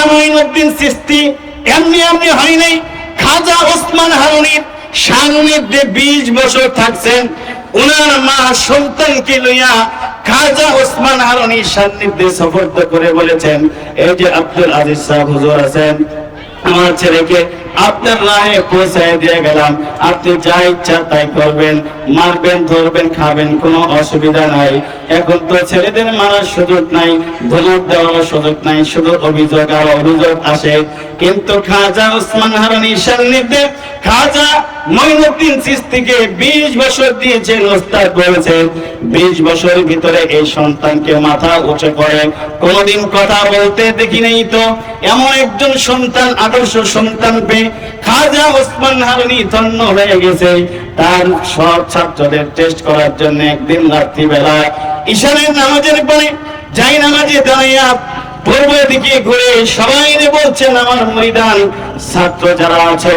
খাজা মঈনুদ্দিন চিশতি এমনি এমনি হয় নাই। খাজা ওসমান হারুনির সান্নিধ্যে 20 বছর থাকছেন। উনার মা সন্তানকে লইয়া খাজা ওসমান হারুনির সান্নিধ্যে সফরত করে বলেছেন, এই যে আব্দুল আজিজ সাহেব হুজুর আছেন, আমার ছেলেকে আপনার রাহে পৌঁছায় দিয়ে গেলাম, আপনি যা ইচ্ছা তাই করবেন, মারবেন, ধরবেন, খাবেন, কোনো অসুবিধা নাই। এখন তো ছেলেদের মারার সুযোগ নাই, ধমক দেওয়ার সুযোগ নাই, শুধু অভিযোগ আর অভিযোগ আসে। কিন্তু খাজা ওসমান হারুনির সান্নিধ্যে খাজা মঈনুদ্দিন চিশতিকে 20 বছর দিয়েছেন, ওস্তাদ বলেছেন 20 বছরের ভিতরে এই সন্তানকে মাথা উঁচু করে কোনদিন কথা বলতে দেখি নাই। তো এমন একজন সন্তান, আদর্শ সন্তান পেয়ে খাজা ওসমান হারুনি ধন্য হয়ে গেছে। তার সব ছাত্রদের টেস্ট করার জন্য একদিন রাত্রিবেলা ঈশানের নামাজের পরে যাই নামাজে দাঁড়াইয়া পূর্ব দিকে ঘুরে সবাই বলছেন, আমার মুরিদান ছাত্র যারা আছো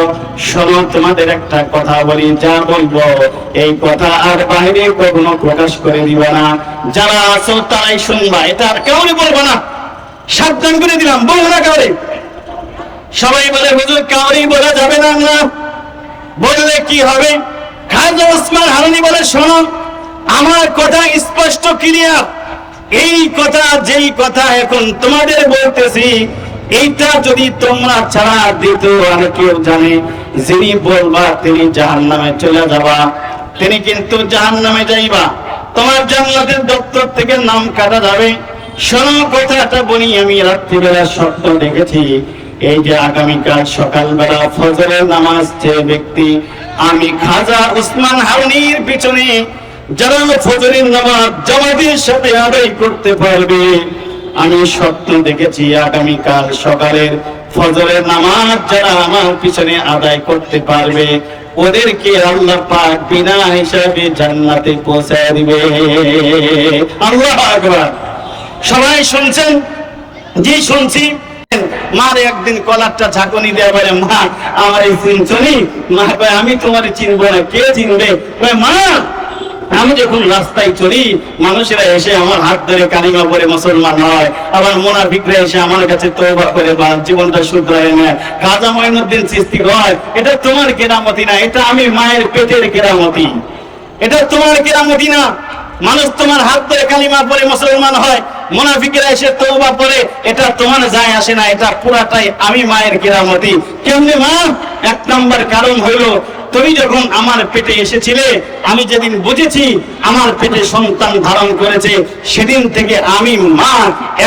শোনো, তোমাদের একটা কথা বলি, যা বলবো এই কথা আর বাইরে কখনো প্রকাশ করে দিবা না, যারা আছো তারাই শুনবা, এটা আর কাউরে বলবো না, সাবধান করে দিলাম, বলবো না কাউরে। সবাই বলে, হুজুর কাউরেই বলা যাবে না, না বললে কি হবে? খাজা ওসমান হারুনি বলে, শোনো আমার কথা স্পষ্ট ক্লিয়ার, এই কথা যেই কথা এখন তোমাদের বলতেছি, এইটা যদি তোমরা ছাড়া দ্বিতীয় আর কেউ জানে, যিনি বলবা তিনি জাহান্নামে চলে যাবা, তিনি কিন্তু জাহান্নামে যাইবা, তোমার জান্নাতের দপ্তর থেকে নাম কাটা যাবে। শোনো কথাটা বলি, আমি রাত্রিবেলা স্বপ্ন দেখেছি, এই যে আগামীকাল সকালবেলা ফজরের নামাজ যে ব্যক্তি আমি খাজা ওসমান হারুনির পিছনে যারা ফজরের নামাজ জামাতের সাথে আদায় করতে পারবে, আমি স্বপ্ন দেখেছি আগামীকাল সকালের ফজরের নামাজ যারা আমার পিছনে আদায় করতে পারবে ওদেরকে আল্লাহ পাক বিনা হিসাবে জান্নাতে পৌঁছায় দিবে। আল্লাহু আকবার। সবাই শুনছেন? জি শুনছি। মার একদিন কলারটা ঝাঁকুনি দেওয়া বলে, মা আমার এই চিনছনি? মা কয়, আমি তোমার চিনবো না, কে চিনবে? মা আমি যখন রাস্তায় চলি মানুষেরা এসে আমার হাত ধরে কালিমা পড়ে মুসলমান হয়, আবার মুনাফিকরা এসে আমার কাছে তওবা করে জীবনটা শুধরায় নেয়। খাজা মঈনুদ্দিন চিশতি হয়, এটা তোমার কেরামতি না, এটা আমি মায়ের পেটের কেরামতি, এটা তোমার কেরামতি না। মানুষ তোমার হাত ধরে কালিমা পড়ে মুসলমান হয়, মুনাফিকরা এসে তওবা পড়ে, এটা তোমার যায় আসে না, এটা পুরাটাই আমি মায়ের কেরামতি। কেমনে মা? এক নম্বর কারণ হইল, তুমি যখন আমার পেটে এসেছিলে, আমি যেদিন বুঝেছি আমার পেটে সন্তান ধারণ করেছে, সেদিন থেকে আমি মা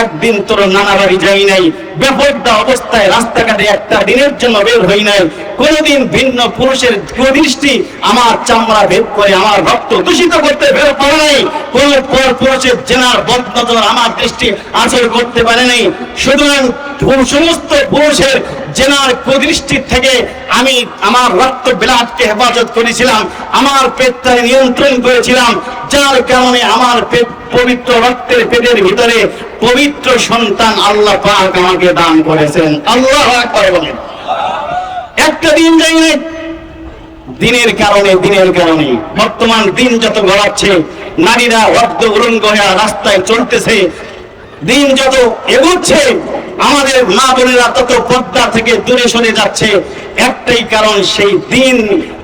একদিন তোর নানা বাড়ি যাই নাই, বেপরদা অবস্থায় রাস্তাঘাটে একটা দিনের জন্য বের হই নাই, কোনদিন ভিন্ন পুরুষের কুদৃষ্টি আমার চামড়া ভেদ করে আমার রক্ত দূষিত করতে বের পারে নাই, কোন পর পুরুষের জেনার বদনজর আমার দৃষ্টি আচর করতে পারে নাই। সুতরাং সমস্ত পুরুষের জেনার কুদৃষ্টি থেকে আমি আমার রক্ত বিলাসকে হেফাজত করেছিলাম, আমার পেটটা নিয়ন্ত্রণ করেছিলাম, যার কারণে আমার পেট পবিত্র রক্তের পেটের ভিতরে পবিত্র সন্তান আল্লাহ পাক আমাকে দান করেছেন। আল্লাহু আকবার বলেন। একটা দিন যাই নাই, দিনের কারণে বর্তমান দিন যত গড়াচ্ছে, নারীরা অর্ধ উলঙ্গ হয়ে রাস্তায় চলতেছে, দিন যত এগোচ্ছে আমাদের মা বোনেরা তত পর্দা থেকে দূরে সরে যাচ্ছে। একটাই কারণ, সেই দিন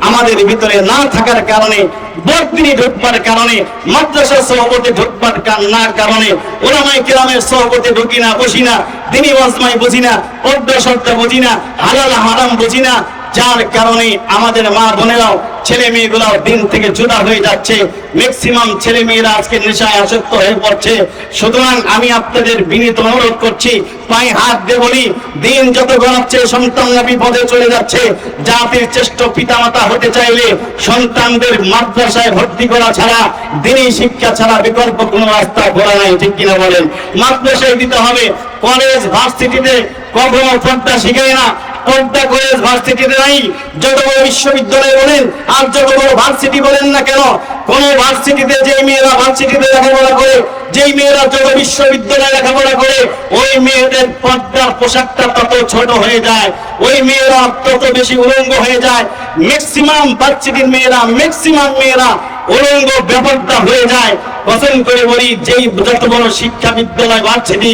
আমাদের ভিতরে না থাকার কারণে, বর্দিনী ঢুকবার কারণে, মাদ্রাসা সহবতে ঢুকবার না কারণে, উলামায়ে কেরামের সহবতে ঢুকি না, বসি না, দ্বীনি ওয়াজমাই বুঝি না, পর্দা সর্দা বুঝি না, হালাল হারাম বুঝি না, যার কারণে আমাদের মা বোনেরাও ছেলে মেয়েগুলাও দিন থেকে জুদা হয়ে যাচ্ছে। ম্যাক্সিমাম ছেলে মেয়েরা আজকে নেশায় আসক্ত হয়ে পড়ছে। সুতরাং আমি আপনাদের বিনীত অনুরোধ করছি, পায়ে হাত দিয়ে বলি, দিন যত গড়াচ্ছে সন্তানরা বিপদে চলে যাচ্ছে। জাতির শ্রেষ্ঠ পিতামাতা হতে চাইলে সন্তানদের মাদ্রাসায় ভর্তি করা ছাড়া, দিনী শিক্ষা ছাড়া বিকল্প কোনো রাস্তা খোলা নাই, ঠিক কিনা বলেন? মাদ্রাসায় দিতে হবে, কলেজ ভার্সিটিতে কখনো পর্দা শিখায় না, পর্দা কলেজ ভার্সিটিতে নাই। যত বড় বিশ্ববিদ্যালয় বলেন আর যত বড় ভার্সিটি বলেন না কেন, কোন ভার্সিটিতে যে মেয়েরা ভার্সিটিতে লেখাপড়া করে যেই মেয়েরা যত বিশ্ববিদ্যালয়ে লেখাপড়া করে ওই মেয়েদের পর্দার পোশাকটা তত ছোট হয়ে যায়, ওই মেয়েরা তত বেশি উলঙ্গ হয়ে যায়। ম্যাক্সিমাম ভার্সিটির মেয়েরা, ম্যাক্সিমাম মেয়েরা উলঙ্গ বেপর্দা হয়ে যায়। কসম করে বলি, যেই যত বড় শিক্ষা বিদ্যালয় ভার্সিটি,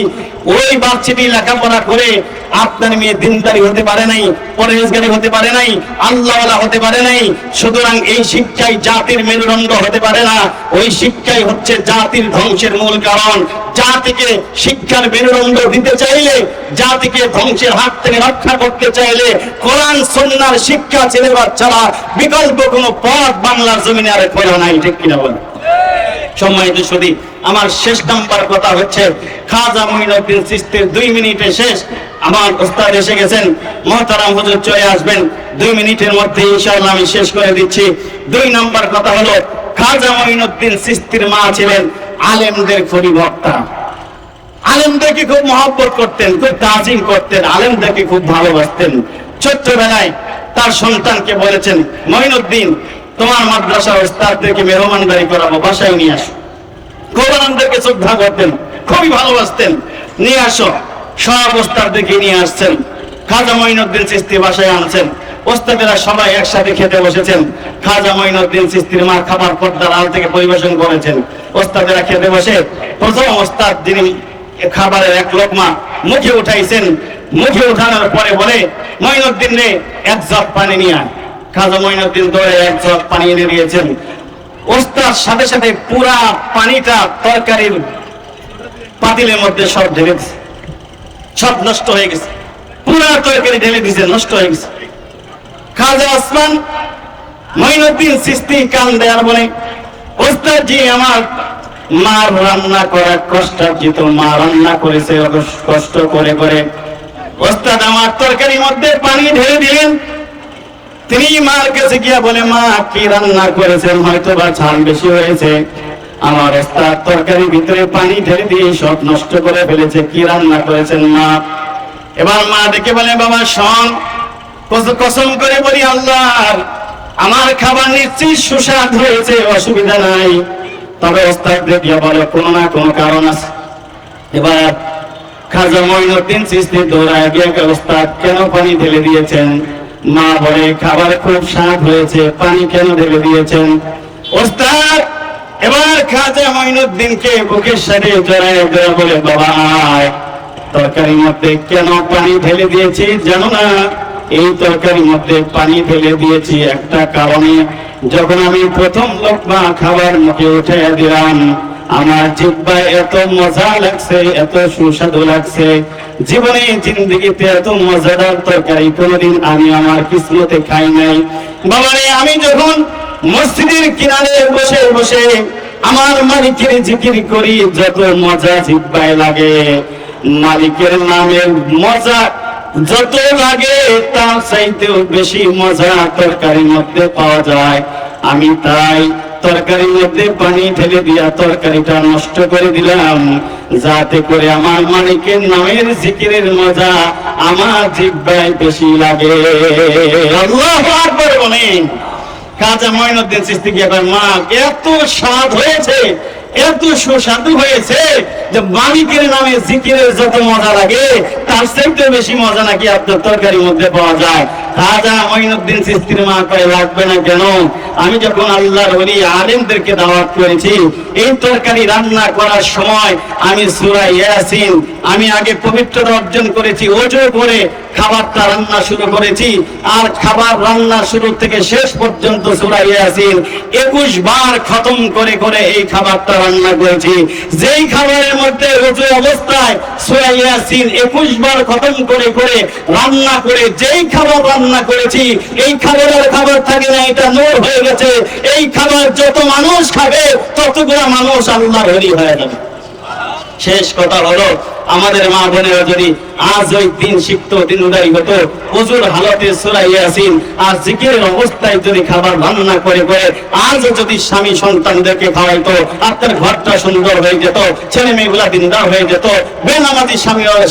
ওই ভার্সিটি লেখাপড়া করে আপনার মেয়ে দিনদারি হতে পারে নাই, পরহেজগারি হতে পারে নাই, আল্লাহওয়ালা হতে পারে নাই। সুতরাং এই শিক্ষাই জাতির মেরুদণ্ড হতে পারে না, ওই শিক্ষাই হচ্ছে জাতির ধ্বংসের মূল কারণ। জাতিকে শিক্ষার মেরুদণ্ড দিতে চাইলে, জাতিকে ধ্বংসের হাত থেকে রক্ষা করতে চাইলে কোরআন সুন্নাহর শিক্ষা ছেলে বাচ্চারা বিকল্প কোনো পথ বাংলার জমিনে আর খোলা নাই। ঠিক কিনা বলেন? সম্মানিত সুধী, আমার শেষ নাম্বার কথা হচ্ছে খাজা মঈনুদ্দিন চিশতির 2 মিনিটে শেষ। আমার ওস্তাদ এসে গেছেন, মুহতারাম হুজুর চলে আসবেন 2 মিনিটের মধ্যে ইনশাআল্লাহ আমি শেষ করে দিচ্ছি। 2 নাম্বার কথা হলো, খাজা মঈনুদ্দিন চিশতির মা ছিলেন আলেমদের খুবই ভক্তা। আলেমদেরকে খুব মহব্বত করতেন, খুব তাজিম করতেন, আলেমদেরকে খুব ভালোবাসতেন। ছোট্টবেলায় তার সন্তানকে বলেছেন, মঈনুদ্দিন তোমার মাদ্রাসার ওস্তাদদেরকে মেহমানদারি করাবো, বাসায় নিয়ে আসো। খুব আলেমদেরকে শ্রদ্ধা করতেন, খুবই ভালোবাসতেন। নিয়ে আসো। সব ওস্তাদদেরকে নিয়ে আসছেন, খাজা মঈনুদ্দিন চিশতি বাসায় আনছেন। ওস্তাদেরা সবাই একসাথে খেতে বসেছেন। খাজা মঈনুদ্দিন চিশতির মা খাবার পর্দার আড়াল থেকে পরিবেশন করেছেন। ওস্তাদেরা খেতে বসে প্রথম ওস্তাদ যিনি খাবারের এক লোকমা মুখে উঠাইছেন, মুখে উঠানোর পরে বলে, মঈনুদ্দিন রে 1 জগ পানি নিয়ে আয়। খাজা মঈনুদ্দিন দৌড়ে 1 জগ পানি এনে দিয়েছেন। ওস্তাদ সাথে সাথে পুরা পানিটা তরকারির পাতিলের মধ্যে সব ঢেলে দিয়েছে, সব নষ্ট হয়ে গেছে। পুরা তরকারি ঢেলে দিয়েছে, নষ্ট হয়ে গেছে। খাজা ওসমান মঈনুদ্দিন চিশতি কান্দে আর বলে, ওস্তাদ জি, আমার মা রান্না করা কষ্টার্জিত, মা রান্না করেছে কষ্ট করে করে। ওস্তাদ আমার তরকারির মধ্যে পানি ঢেলে দিলেন। তিনি মার কাছে গিয়া বলে, মা কি রান্না করেছেন, হয়তো বা ঝাল বেশি হয়েছে। আমার ওস্তাদ তরকারির ভিতরে পানি ঢেলে দিয়ে সব নষ্ট করে ফেলেছে, কি রান্না করেছেন মা? এবার মা দেখে বলে, বাবা শোন, কসম করে বলি আল্লাহর, আমার খাবার নিশ্চয়ই সুস্বাদ হয়েছে, অসুবিধা নাই। তবে ওস্তাদ দেখিয়া বলে, কোনো না কোনো কারণ আছে। এবার খাজা মঈনুদ্দিন চিশতি দৌড়ায় গিয়ে, ওস্তাদ কেন পানি ঢেলে দিয়েছেন? মা বলে, খাবার খুব স্বাদ হয়েছে, পানি কেন ঢেলে দিয়েছেন? ওস্তাদ এবার খাজা মঈনুদ্দিনকে বুকের সাথে জড়ায় জড়ায় বলে, বাবা আয়, তরকারির মধ্যে কেন পানি ঢেলে দিয়েছি জানো না? এই তরকারির মধ্যে পানি ঢেলে দিয়েছি একটা কারণে। যখন আমি প্রথম লোকমা খাবার মুখে উঠে দিলাম, আমার জিহ্বায় এত মজা লাগছে, এত সুস্বাদু লাগছে, জীবনে জিন্দেগিতে এত মজাদার তরকারি কোনোদিন আমি আমার কিসমতে খাই নাই। বাবারে, আমি যখন মসজিদের কিনারে বসে বসে আমার মালিকের জিকির করি, যত মজা জিহ্বায় লাগে, মালিকের নামের মজা যত লাগে, তার চাইতেও বেশি মজা তরকারির মধ্যে পাওয়া যায়। আমি তাই তরকারির মধ্যে পানি ঢেলে দিয়া তরকারিটা নষ্ট করে দিলাম, যাতে করে আমার মালিকের নামের জিকিরের মজা আমার জিহ্বায় বেশি লাগে। আল্লাহু আকবার বলেন। খাজা মঈনুদ্দিন চিশতি কি একবার, মা এত স্বাদ হয়েছে, এত সুস্বাদু হয়েছে যে মালিকের নামে জিকিরের যত মজা লাগে, তার চাইতে বেশি মজা নাকি আপনার তরকারির মধ্যে পাওয়া যায়। খাজা মঈনুদ্দিন চিশতির মা কয়, লাগবে না কেন? আমি যখন আল্লাহর ওলি আলেমদেরকে দাওয়াত করেছি, এই তরকারি রান্না করার সময় আমি সূরা ইয়াসিন, আমি আগে পবিত্রতা অর্জন করেছি, ওযু করে খাবারটা রান্না শুরু করেছি। আর খাবার রান্না শুরু থেকে শেষ পর্যন্ত সূরা ইয়াসিন 21 বার খতম করে করে এই খাবারটা রান্না করেছি। যেই খাবারের মধ্যে ওযু অবস্থায় সূরা ইয়াসিন 21 বার খতম করে করে রান্না করে যেই খাবার রান্না করেছি, এই খাবারের খাবার থাকে না, এটা নূর হয়ে গেছে। এই খাবার যত মানুষ খাবে ততগুলো মানুষ আল্লাহর ওলি হয়ে যাবে। শেষ কথা হলো, আমাদের মা বোনেরা যদি আজ ওই দিন শিখতো, দিন উদয় হতো, ওজুর হালতে সূরা ইয়াসিন আর জিকিরের অবস্থায় যদি খাবার রান্না করে করে আজও যদি স্বামী সন্তানদেরকে খাওয়াইতো, আপনার ঘরটা সুন্দর হয়ে যেত, ছেলে মেয়েগুলা দিনদার হয়ে যেত, বেনামাজি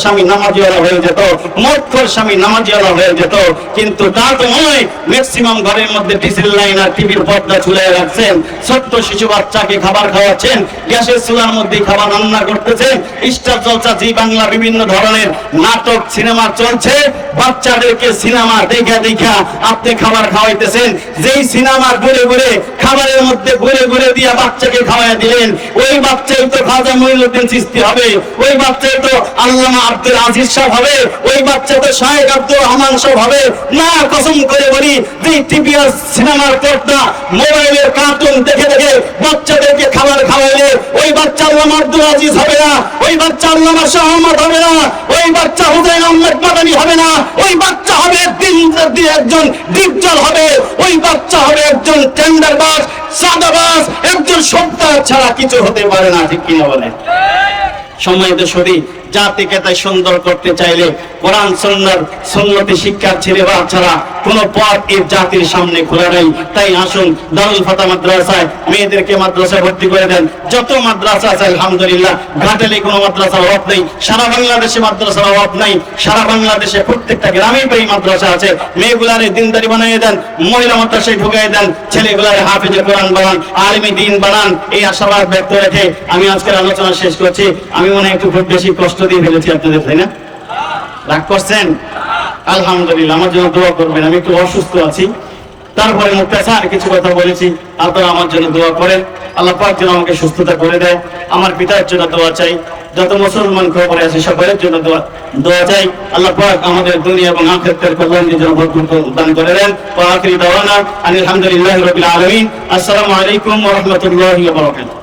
স্বামী নামাজিওয়ালা হয়ে যেত, মূর্খর স্বামী নামাজিওয়ালা হয়ে যেত। কিন্তু তা তো নয়। ম্যাক্সিমাম ঘরের মধ্যে ডিসেল লাইন আর টিভির পর্দা ঝুলিয়ে রাখছেন, ছোট্ট শিশু বাচ্চাকে খাবার খাওয়াচ্ছেন, গ্যাসের চুলার মধ্যে খাবার রান্না করতেছেন, স্টার জলসা জি বাংলা বিভিন্ন ধরনের নাটক সিনেমা চলছে, বাচ্চাদেরকে সিনেমা দেখা দেখা আপনি খাবার খাওয়াইতেছেন। যেই সিনেমা ঘুরে ঘুরে খাবারের মধ্যে ঘুরে ঘুরে দিয়া বাচ্চাকে খাওয়াই দিলেন, ওই বাচ্চাই তো খাজা মঈনুদ্দিন চিশতি হবে, ওই বাচ্চাই তো আল্লামা আব্দুল আজিজ সাহেব হবে, ওই বাচ্চা তো শাহেখ আব্দুর রহমান সাহেব হবে না। কসম করে বলি, যে টিভি আর সিনেমার পর্দা মোবাইলের কার্টুন দেখে দেখে বাচ্চাদেরকে খাবার খাওয়াইলে ওই বাচ্চা আল্লামা আব্দুল আজিজ হবে না, ওই বাচ্চা আল্লামা শাহ আহমদ হবে না, ওই বাচ্চা হুসাইন আহমেদ মাদানী হবে না, ওই বাচ্চা হবে একজন ডিপজল হবে, ওই বাচ্চা হবে একজন টেন্ডারবাজ, সাদাবাজ, একজন সত্তা ছাড়া কিছু হতে পারে না। ঠিক কিনা বলেন? সম্মানিত শরীর, জাতিকে তাই সুন্দর করতে চাইলে কোরআন সুন্নতি শিক্ষার ছেড়ে বা ছাড়া কোনো পথ এই জাতির সামনে খোলা নেই। তাই আসুন দারুল ফাতা মাদ্রাসায় মেয়েদেরকে মাদ্রাসায় ভর্তি করে দেন। যত মাদ্রাসা আছে আলহামদুলিল্লাহ, ঘাটালে কোনো মাদ্রাসার অভাব নেই, সারা বাংলাদেশে মাদ্রাসার অভাব নাই, সারা বাংলাদেশে প্রত্যেকটা গ্রামে এই মাদ্রাসা আছে। মেয়েগুলারে দিনদারি বানিয়ে দেন, মহিলা মাদ্রাসায় ঢুকিয়ে দেন, ছেলেগুলারে হাফেজে কোরআন বানান, আলিমে দ্বীন বানান। এই আশাবাদ ব্যক্ত রেখে আমি আজকের আলোচনা শেষ করছি। আমি মনে হয় একটু খুব বেশি কষ্ট দিয়ে ফেলেছি আপনাদের, তাই না? রাগ করছেন? আলহামদুলিল্লাহ, আমার জন্য দোয়া করবেন। আমি একটু অসুস্থ আছি, তারপরে মুক্তাসার কিছু কথা বলেছি, আপনারা আমার জন্য দোয়া করেন। আল্লাহ পাক যেন আমাকে সুস্থতা করে দেয়। আমার পিতার জন্য দোয়া চাই, যত মুসলমান খবরে আছে সকলের জন্য দোয়া চাই। আল্লাহ পাক আমাদের দুনিয়া এবং আখিরাতের কল্যাণের জন্য বরকত দান করে দেন। ওয়া আখিরু দাওয়ানা আলহামদুলিল্লাহি রাব্বিল আলামিন। আসসালামু আলাইকুম ওয়া রাহমাতুল্লাহি ওয়া বারাকাতুহু।